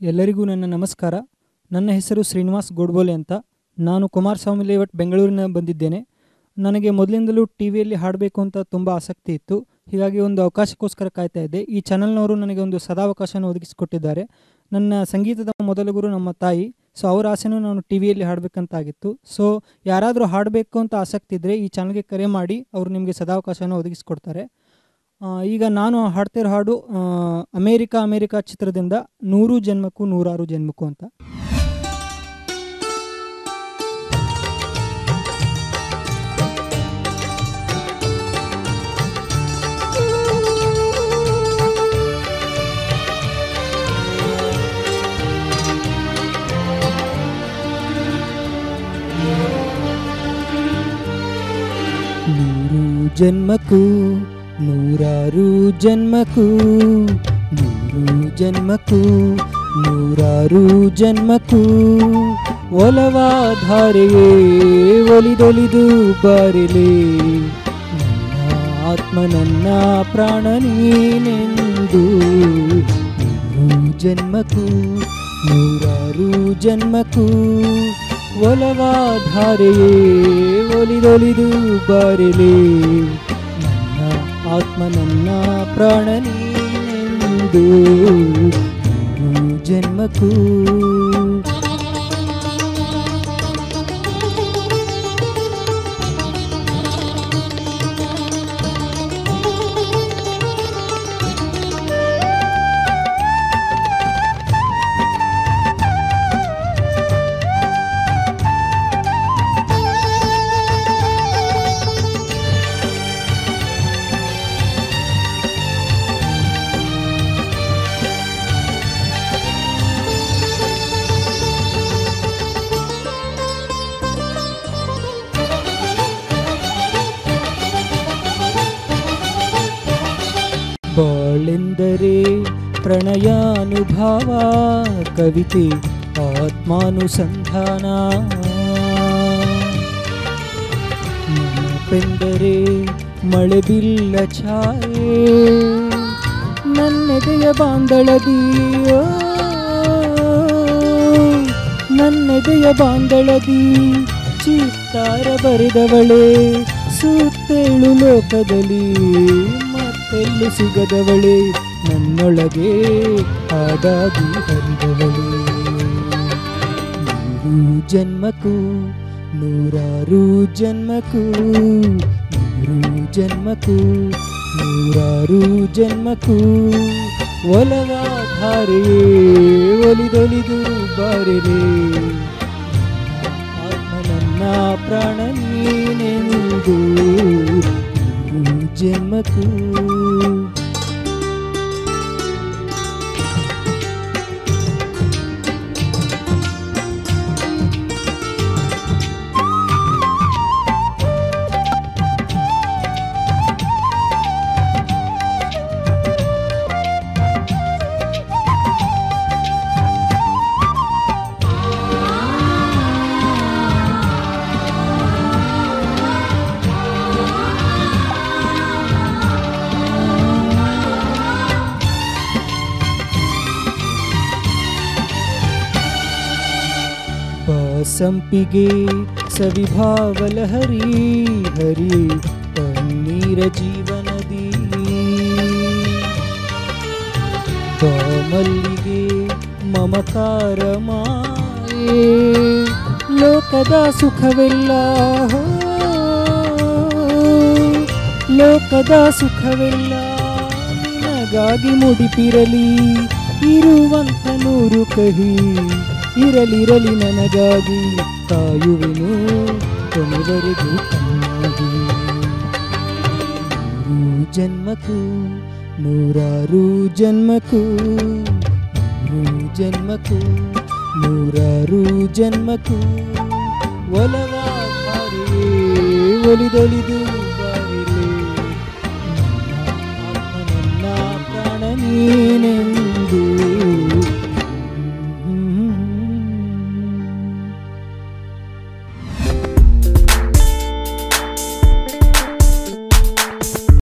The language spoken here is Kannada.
ಎಲ್ಲರಿಗೂ ನನ್ನ ನಮಸ್ಕಾರ. ನನ್ನ ಹೆಸರು ಶ್ರೀನಿವಾಸ್ ಗೋಡ್ಬೋಲೆ ಅಂತ. ನಾನು ಕುಮಾರಸ್ವಾಮಿ ಲೇಔಟ್ ಬೆಂಗಳೂರಿನ ಬಂದಿದ್ದೇನೆ. ನನಗೆ ಮೊದಲಿಂದಲೂ ಟಿವಿಯಲ್ಲಿ ಹಾಡಬೇಕು ಅಂತ ತುಂಬ ಆಸಕ್ತಿ ಇತ್ತು. ಹೀಗಾಗಿ ಒಂದು ಅವಕಾಶಕ್ಕೋಸ್ಕರ ಕಾಯ್ತಾ ಇದ್ದೆ. ಈ ಚಾನಲ್ನವರು ನನಗೆ ಒಂದು ಸದಾವಕಾಶನ ಒದಗಿಸಿಕೊಟ್ಟಿದ್ದಾರೆ. ನನ್ನ ಸಂಗೀತದ ಮೊದಲ ಗುರು ನಮ್ಮ ತಾಯಿ. ಸೊ ಅವರ ಆಸೆನೂ ನಾನು ಟಿವಿಯಲ್ಲಿ ಹಾಡಬೇಕಂತಾಗಿತ್ತು. ಸೊ ಯಾರಾದರೂ ಹಾಡಬೇಕು ಅಂತ ಆಸಕ್ತಿ ಇದ್ದರೆ ಈ ಚಾನಲ್ಗೆ ಕರೆ ಮಾಡಿ, ಅವರು ನಿಮಗೆ ಸದಾವಕಾಶನ ಒದಗಿಸಿಕೊಡ್ತಾರೆ. ಈಗ ನಾನು ಹಾಡ್ತಿರೋ ಹಾಡು ಅಮೇರಿಕಾ ಚಿತ್ರದಿಂದ 100 ಜನ್ಮಕ್ಕೂ 106 ಜನ್ಮಕ್ಕೂ ಅಂತ. ಜನ್ಮಕ್ಕೂ 106 ಜನ್ಮಕ್ಕೂ 100 ಜನ್ಮಕ್ಕೂ 106 ಜನ್ಮಕ್ಕೂ ಒಲವಾಧಾರೆಯೇ ಒಲಿದೊಲಿದು ಬಾರಿಲೆ ನನ್ನ ಆತ್ಮ ನನ್ನ ಪ್ರಾಣ ನೀನೆಂದು 100 ಜನ್ಮಕ್ಕೂ 106 ಜನ್ಮಕ್ಕೂ ಒಲವಾಧಾರೆಯೇ ಒಲಿದೊಲಿದು ಬಾರಿಲೆ ನನ್ನ ಆತ್ಮ ನನ್ನ ಪ್ರಾಣ ನೀನೆಂದು 100 ಜನ್ಮಕ್ಕೂ. ಬಾಳೆಂದರೆ ಪ್ರಣಯಾನುಭಾವ, ಕವಿತೆ ಆತ್ಮಾನುಸಂಧಾನ, ನೆನಪೆಂದರೆ ಮಳೆಬಿಲ್ಲ ಛಾಯೆ ನನ್ನೆದೆಯ ಬಾಂದಳದಿಯೋ, ನನ್ನೆದೆಯ ಬಾಂದಳದಿ ಚಿತ್ತಾರ ಬರೆದವಳೆ, ಸುತ್ತೇಳು ಲೋಕದಲ್ಲಿ ಎಲ್ಲೂ ಸಿಗದವಳೆ, ನನ್ನೊಳಗೆ ಹಾಡಾಗಿ ಹರಿದವಳೆ. 100 ಜನ್ಮಕ್ಕೂ 106 ಜನ್ಮಕ್ಕೂ 100 ಜನ್ಮಕ್ಕೂ 106 ಜನ್ಮಕ್ಕೂ ಒಲವಾಧಾರೆಯೇ ಒಲಿದೊಲಿದು ಬಾರಿಲೆ ಆತ್ಮ ನನ್ನ ಪ್ರಾಣ ನೀನೆಂದು 100 ಜನ್ಮಕ್ಕೂ. ಸಂಪಿಗೆ ಸವಿಭಾವಲಹರಿ ಹರಿ ಪನ್ನೀರ ಜೀವನದಿ, ಮಲ್ಲಿಗೆ ಮಮಕಾರ ಮಾಯೆ ಲೋಕದ ಸುಖವೆಲ್ಲ, ಲೋಕದ ಸುಖವೆಲ್ಲ ನಿನಗಾಗಿ ಮುಡಿಪಿರಲಿ, ಇರುವಂತ 100 ಕಹಿ ಇರಲಿರಲಿ ನನಗಾಗಿ, ಕಾಯುವೆನು ಕೊನೆವರೆಗೂ ಕಣ್ಣಾಗಿ. 100 ಜನ್ಮಕ್ಕೂ 106 ಜನ್ಮಕ್ಕೂ 100 ಜನ್ಮಕ್ಕೂ 106 ಜನ್ಮಕ್ಕೂ ಒಲವಾಧಾರೆಯೇ ಒಲಿದೊಲಿದು ಬಾರಿಲೆ ನನ್ನ ಆತ್ಮ ನನ್ನ ಪ್ರಾಣ ನೀನೆಂದು